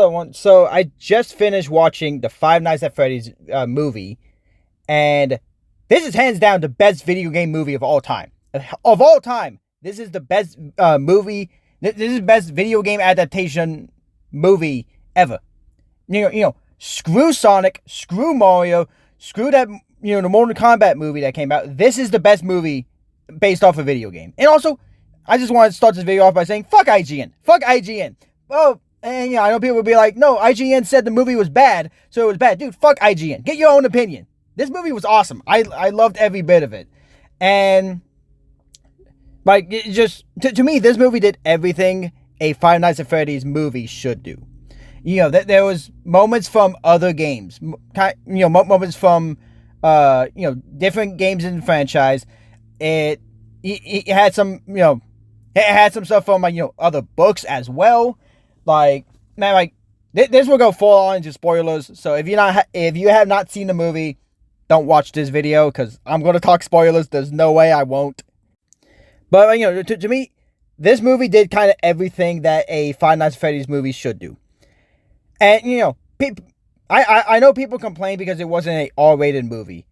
another one. So I just finished watching the Five Nights at Freddy's movie, and this is hands down the best video game movie of all time. Of all time, this is the best movie. This is the best video game adaptation movie ever. Screw Sonic, screw Mario, screw that, the Mortal Kombat movie that came out. This is the best movie based off a video game. And also, I just want to start this video off by saying, fuck IGN. Fuck IGN. Oh, and I know people will be like, no, IGN said the movie was bad, so it was bad. Dude, fuck IGN. Get your own opinion. This movie was awesome. I loved every bit of it. And, like, it just, to me, this movie did everything a Five Nights at Freddy's movie should do. There was moments from other games, moments from, different games in the franchise. It had some, it had some stuff from, other books as well. Like, man, like, this will go full on into spoilers. So if you have not seen the movie, don't watch this video, because I'm going to talk spoilers. There's no way I won't. But, to me, this movie did kind of everything that a Five Nights at Freddy's movie should do. And, I know people complain because it wasn't an R-rated movie.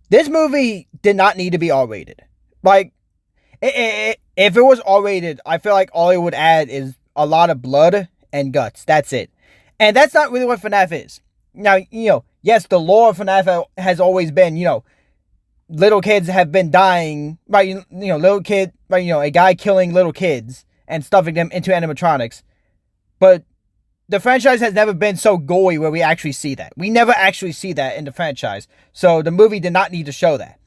This movie did not need to be R-rated. Like, if it was R-rated, I feel like all it would add is a lot of blood and guts. That's it. And that's not really what FNAF is. Now, yes, the lore of FNAF has always been, little kids have been dying, right? Little kid, right? A guy killing little kids and stuffing them into animatronics. But the franchise has never been so gory where we actually see that. We never actually see that in the franchise. So the movie did not need to show that.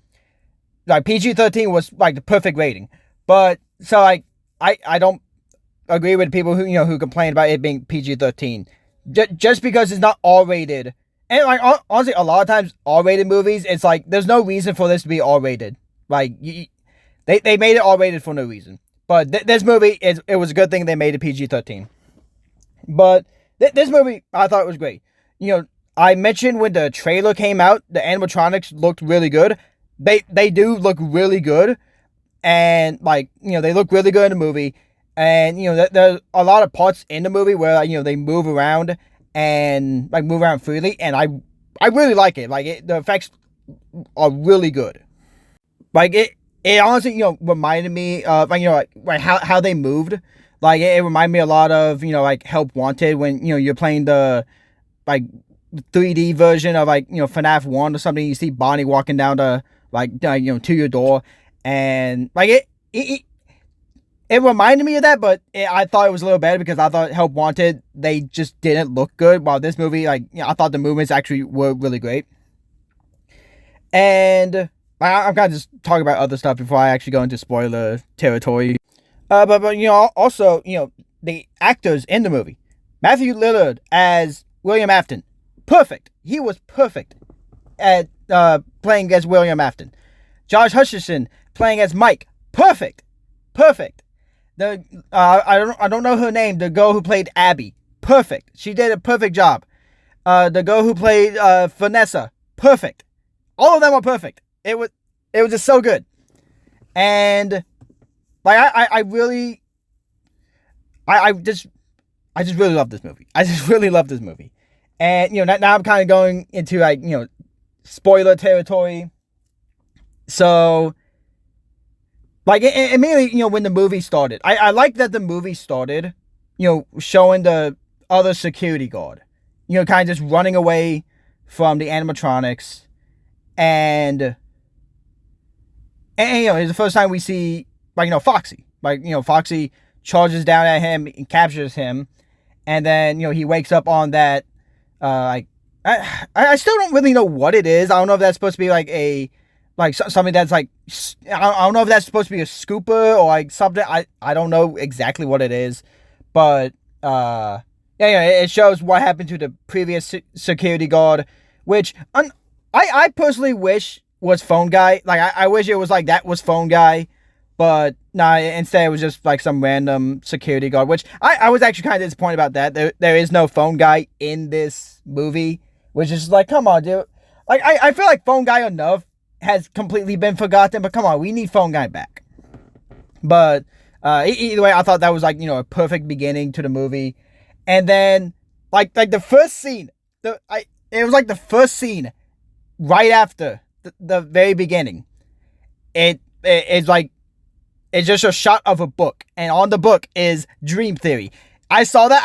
Like, PG-13 was like the perfect rating. But so like I don't agree with people who complain about it being PG-13. Just because it's not R-rated. And like honestly, a lot of times R-rated movies, it's like there's no reason for this to be R-rated. Like they made it R-rated for no reason. But this movie it was a good thing they made it PG-13. But this movie, I thought it was great. I mentioned when the trailer came out, the animatronics looked really good. They do look really good. And, like, they look really good in the movie. And, there's a lot of parts in the movie where, they move around and, like, move around freely. And I really like it. Like, the effects are really good. Like, it honestly, reminded me of, like how they moved. Like, it reminded me a lot of, like, Help Wanted when, you're playing the, like, 3D version of, like, FNAF 1 or something. You see Bonnie walking down to, like, to your door. And, like, it reminded me of that, but I thought it was a little better because I thought Help Wanted, they just didn't look good. While this movie, like, I thought the movements actually were really great. And I'm kind of just talking about other stuff before I actually go into spoiler territory. But also, the actors in the movie. Matthew Lillard as William Afton. Perfect. He was perfect at playing as William Afton. Josh Hutcherson playing as Mike. Perfect. Perfect. I don't know her name. The girl who played Abby. Perfect. She did a perfect job. The girl who played Vanessa. Perfect. All of them are perfect. It was just so good. And like I just really love this movie. I just really love this movie. And now I'm kind of going into like spoiler territory. So like immediately when the movie started, I like that the movie started showing the other security guard kind of just running away from the animatronics, and it's the first time we see like Foxy. Like Foxy charges down at him and captures him, and then he wakes up on that I still don't really know what it is. I don't know if that's supposed to be like something that's like, I don't know if that's supposed to be a scooper or like something. I don't know exactly what it is, but it shows what happened to the previous security guard, which I personally wish was Phone Guy. Like I wish it was like that was Phone Guy. But nah, instead it was just like some random security guard, which I was actually kind of disappointed about that. There is no Phone Guy in this movie, which is like, come on, dude. Like, I feel like Phone Guy enough has completely been forgotten, but come on, we need Phone Guy back. But either way, I thought that was like, a perfect beginning to the movie. And then Like the first scene, it was like the first scene right after the very beginning. It's like it's just a shot of a book, and on the book is Dream Theory. I saw that.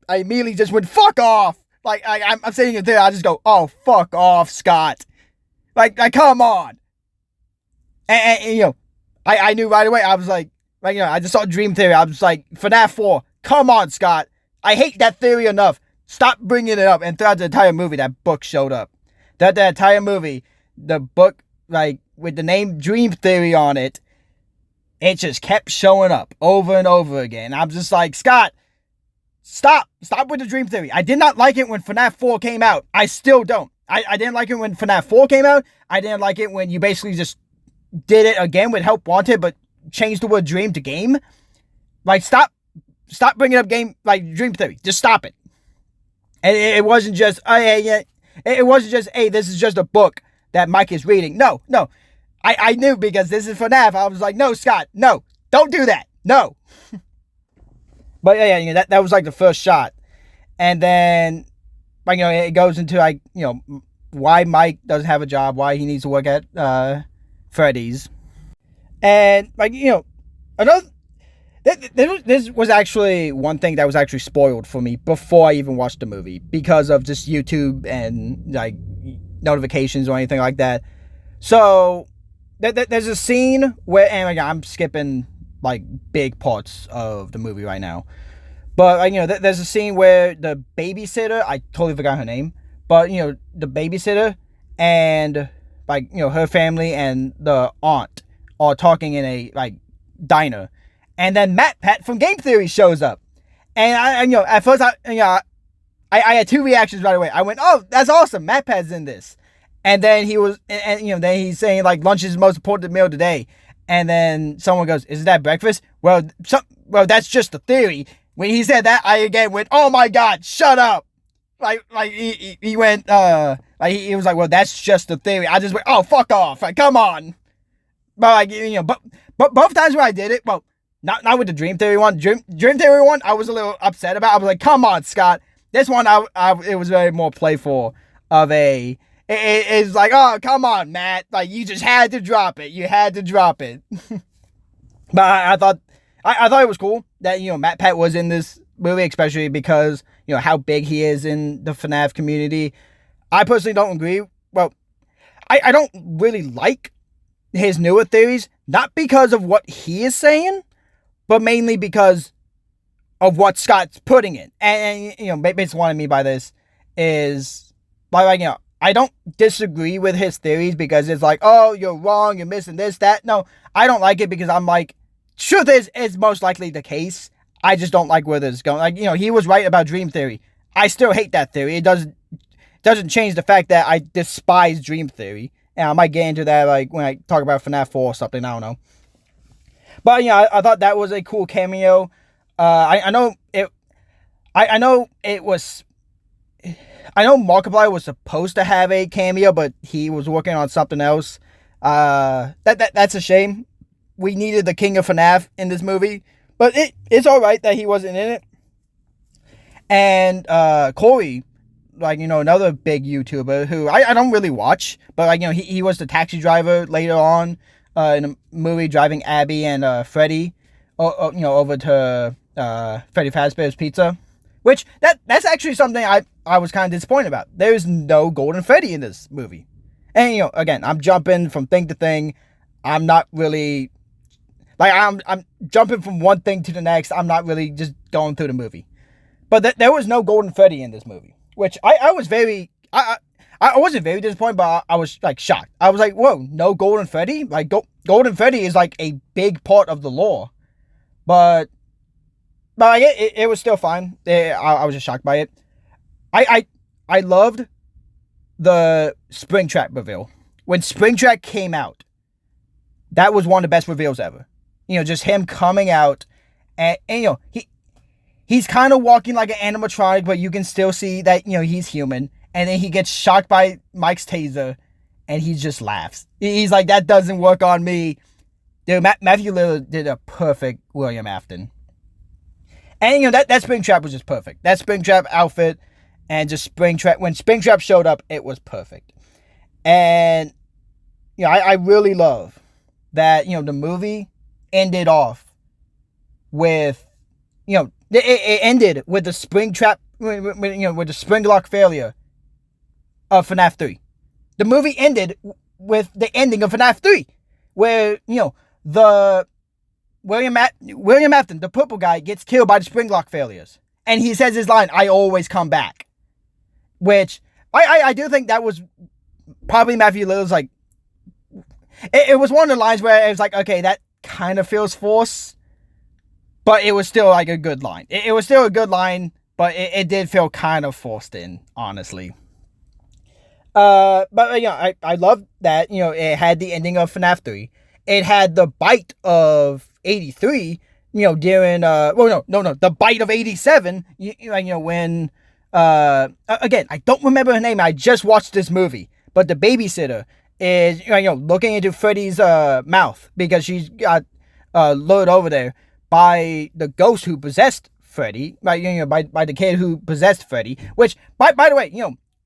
I immediately just went fuck off. Like I'm sitting there. I just go, oh fuck off, Scott. Like come on. And you know, I knew right away. I was like you know, I just saw Dream Theory. I was like, FNAF 4. Come on, Scott. I hate that theory enough. Stop bringing it up. And throughout the entire movie, that book showed up. That entire movie, the book, like, with the name Dream Theory on it, it just kept showing up over and over again. I'm just like, Scott, stop with the Dream Theory. I did not like it when FNAF 4 came out. I still don't. I didn't like it when FNAF 4 came out. I didn't like it when you basically just did it again with Help Wanted, but changed the word dream to game. Like, stop bringing up game, like, Dream Theory. Just stop it. And it wasn't just, it wasn't just, hey, this is just a book that Mike is reading. No. I knew because this is FNAF. I was like, no, Scott, no, don't do that. No. But yeah, you know, that was like the first shot. And then, like, you know, it goes into, like, you know, why Mike doesn't have a job, why he needs to work at Freddy's. And, like, you know, another, this was actually one thing that was actually spoiled for me before I even watched the movie because of just YouTube and, like, notifications or anything like that. So, there's a scene where, and I'm skipping, like, big parts of the movie right now. But, like, you know, there's a scene where the babysitter, I totally forgot her name, but, you know, the babysitter and, like, you know, her family and the aunt are talking in a, like, diner. And then MatPat from Game Theory shows up. And I you know, at first, I had two reactions right away. I went, oh, that's awesome. MatPat's in this. And then he was, and you know, then he's saying, like, lunch is the most important meal today. And then someone goes, isn't that breakfast? Well, that's just the theory. When he said that, I again went, oh my God, shut up. Like he went, like he was like, well, that's just the theory. I just went, oh, fuck off. Like, come on. But, like, you know, but both times when I did it, well, not with the Dream Theory one. Dream Theory one, I was a little upset about. I was like, come on, Scott. This one, it was very more playful of a, it's like, oh, come on, Matt. Like, you just had to drop it. You had to drop it. But I thought it was cool that, you know, MatPat was in this movie, especially because, you know, how big he is in the FNAF community. I personally don't agree. Well, I don't really like his newer theories, not because of what he is saying, but mainly because of what Scott's putting in. And you know, basically what I mean by this is, like, you know, I don't disagree with his theories because it's like, oh, you're wrong, you're missing this, that. No, I don't like it because I'm like, truth is most likely the case. I just don't like where this is going. Like, you know, he was right about Dream Theory. I still hate that theory. It doesn't change the fact that I despise Dream Theory. And I might get into that, like, when I talk about FNAF 4 or something, I don't know. But, you know, I thought that was a cool cameo. I know Markiplier was supposed to have a cameo, but he was working on something else. That's a shame. We needed the King of FNAF in this movie, but it's alright that he wasn't in it. And Corey, like, you know, another big YouTuber who I don't really watch, but, like, you know, he was the taxi driver later on in a movie driving Abby and Freddy, you know, over to Freddy Fazbear's Pizza, which that's actually something I was kind of disappointed about. There's no Golden Freddy in this movie. And, you know, again, I'm jumping from thing to thing. I'm not really, like, I'm jumping from one thing to the next. I'm not really just going through the movie. But there was no Golden Freddy in this movie, which I was very, I wasn't very disappointed, but I was, like, shocked. I was like, whoa, no Golden Freddy? Like, Golden Freddy is, like, a big part of the lore. But like, it was still fine. I was just shocked by it. I loved the Springtrap reveal. When Springtrap came out, that was one of the best reveals ever. You know, just him coming out, and you know, he's kind of walking like an animatronic, but you can still see that, you know, he's human. And then he gets shocked by Mike's taser, and he just laughs. He's like, that doesn't work on me. Dude, Matthew Lillard did a perfect William Afton. And that Springtrap was just perfect. That Springtrap outfit and just Springtrap, when Springtrap showed up, it was perfect. And I really love that the movie ended off with it ended with the Springtrap with the Springlock failure of FNAF 3. The movie ended with the ending of FNAF 3, where the William Afton, the purple guy, gets killed by the Springlock failures, and he says his line, "I always come back," which I do think that was probably Matthew Lillard's like. It was one of the lines where it was like, okay, that kind of feels forced, but it was still like a good line. It was still a good line, but it did feel kind of forced in, honestly. But I love that it had the ending of FNAF 3. It had the bite of 83. During the bite of 87. When again, I don't remember her name. I just watched this movie, but the babysitter is looking into Freddy's mouth because she's got lured over there by the ghost who possessed Freddy, by the kid who possessed Freddy. Which by the way,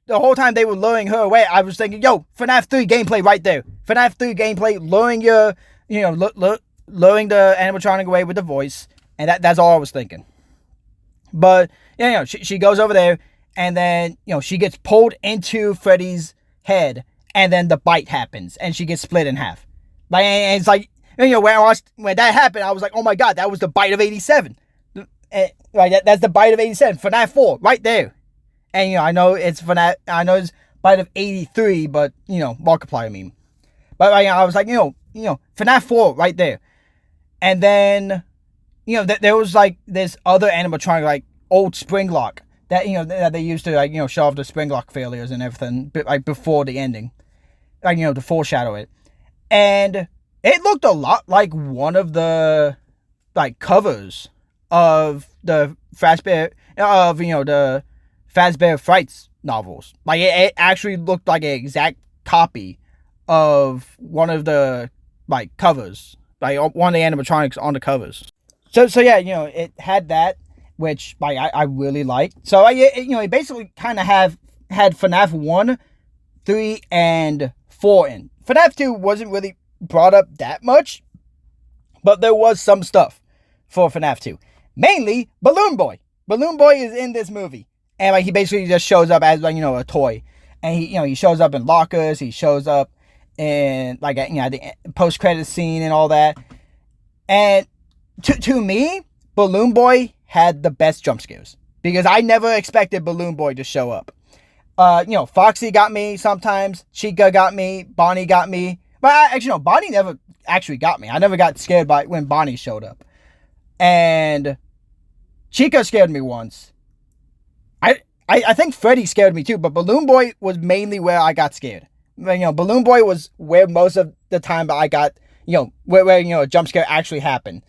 the whole time they were luring her away, I was thinking, FNAF 3 gameplay right there. FNAF 3 gameplay, luring luring the animatronic away with the voice, and that's all I was thinking. But she goes over there, and then she gets pulled into Freddy's head, and then the bite happens, and she gets split in half. And it's like when that happened, I was like, oh my god, that was the bite of 87. That's the bite of 87. FNAF 4 right there. And I know it's FNAF. I know it's bite of 83, but Markiplier meme. But I was like, FNAF 4 right there. And then there was like this other animatronic, like old Springlock that that they used to show off the Springlock failures and everything, like before the ending, to foreshadow it. And it looked a lot like one of the covers of the Fazbear the Fazbear Frights novels. Like it actually looked like an exact copy of one of the covers, like one of the animatronics on the covers. So yeah, it had that, which I really liked. So it basically kind of had FNAF 1, 3, and 4 in. FNAF 2 wasn't really brought up that much, but there was some stuff for FNAF 2. Mainly Balloon Boy. Balloon Boy is in this movie, and he basically just shows up as a toy, and he shows up in lockers. He shows up in the post-credit scene and all that. And to me, Balloon Boy had the best jump scares, because I never expected Balloon Boy to show up. Foxy got me sometimes, Chica got me, Bonnie got me, but Bonnie never actually got me. I never got scared when Bonnie showed up, and Chica scared me once. I think Freddy scared me too, but Balloon Boy was mainly where I got scared. Balloon Boy was where most of the time I got, where a jump scare actually happened.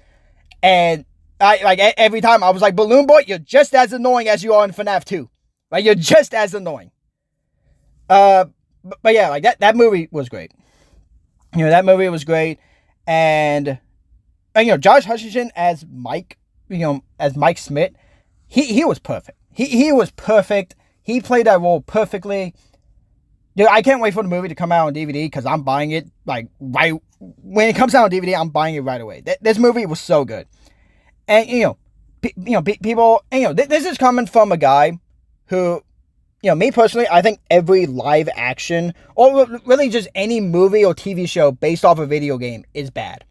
And I every time I was like, Balloon Boy, you're just as annoying as you are in FNAF 2. You're just as annoying. But yeah, that movie was great. That movie was great. And Josh Hutcherson as Mike, as Mike Smith, he was perfect. He was perfect. He played that role perfectly. Dude, I can't wait for the movie to come out on DVD, because I'm buying it right when it comes out on DVD. I'm buying it right away. This movie was so good, and people. This is coming from a guy who, me personally, I think every live action or really just any movie or TV show based off a video game is bad.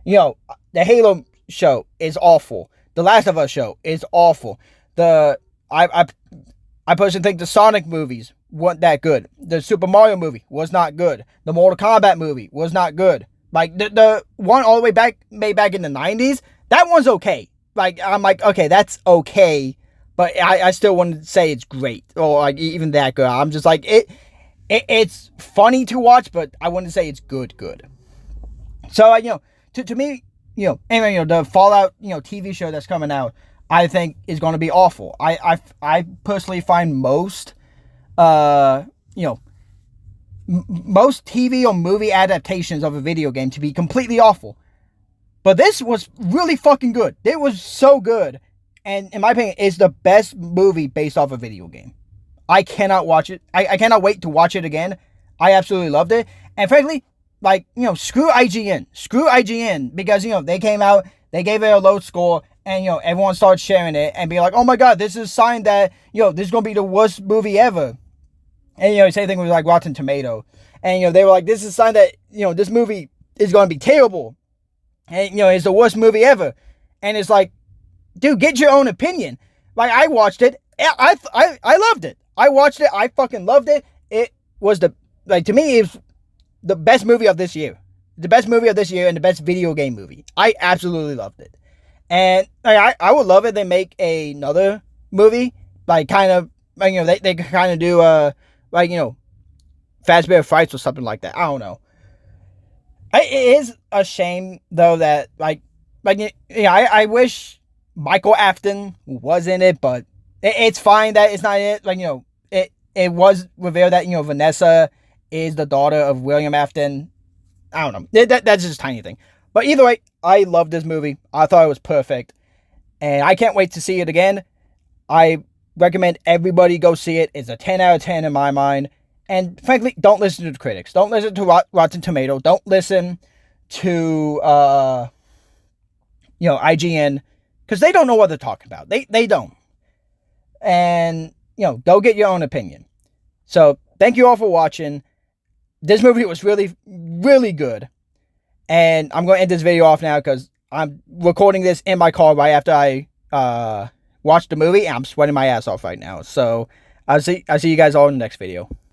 The Halo show is awful. The Last of Us show is awful. I personally think the Sonic movies weren't that good. The Super Mario movie was not good. The Mortal Kombat movie was not good. The one all the way back, made back in the 90s, that one's okay. I'm like, okay, that's okay, but I still wouldn't say it's great or even that good. I'm just like, it's funny to watch, but I wouldn't say it's good. So to me, anyway, the Fallout TV show that's coming out, I think is going to be awful. I personally find most most TV or movie adaptations of a video game to be completely awful. But this was really fucking good. It was so good. And in my opinion, it's the best movie based off a video game. I cannot watch it. I cannot wait to watch it again. I absolutely loved it. And frankly, like, screw IGN. Screw IGN because, they came out, they gave it a low score, and, everyone started sharing it and being like, oh my God, this is a sign that, this is going to be the worst movie ever. And, same thing with like Rotten Tomato. And, they were like, this is a sign that, this movie is going to be terrible. And, it's the worst movie ever. And it's like, dude, get your own opinion. Like, I watched it. I loved it. I watched it. I fucking loved it. It was to me, it's the best movie of this year. The best movie of this year and the best video game movie. I absolutely loved it. And I would love it they make another movie. Like, kind of, they kind of do, Fazbear Frights or something like that. I don't know. It is a shame, though, that, I wish Michael Afton was in it, but it's fine that it's not in it. Like, it was revealed that, Vanessa is the daughter of William Afton. I don't know. That's just a tiny thing. But either way, I love this movie. I thought it was perfect. And I can't wait to see it again. I recommend everybody go see it. It's a 10 out of 10 in my mind. And frankly, don't listen to the critics. Don't listen to Rotten Tomato. Don't listen to, IGN. Because they don't know what they're talking about. They don't. And, go get your own opinion. So, thank you all for watching. This movie was really, really good. And I'm going to end this video off now because I'm recording this in my car right after I watched the movie. And I'm sweating my ass off right now. So, I'll see you guys all in the next video.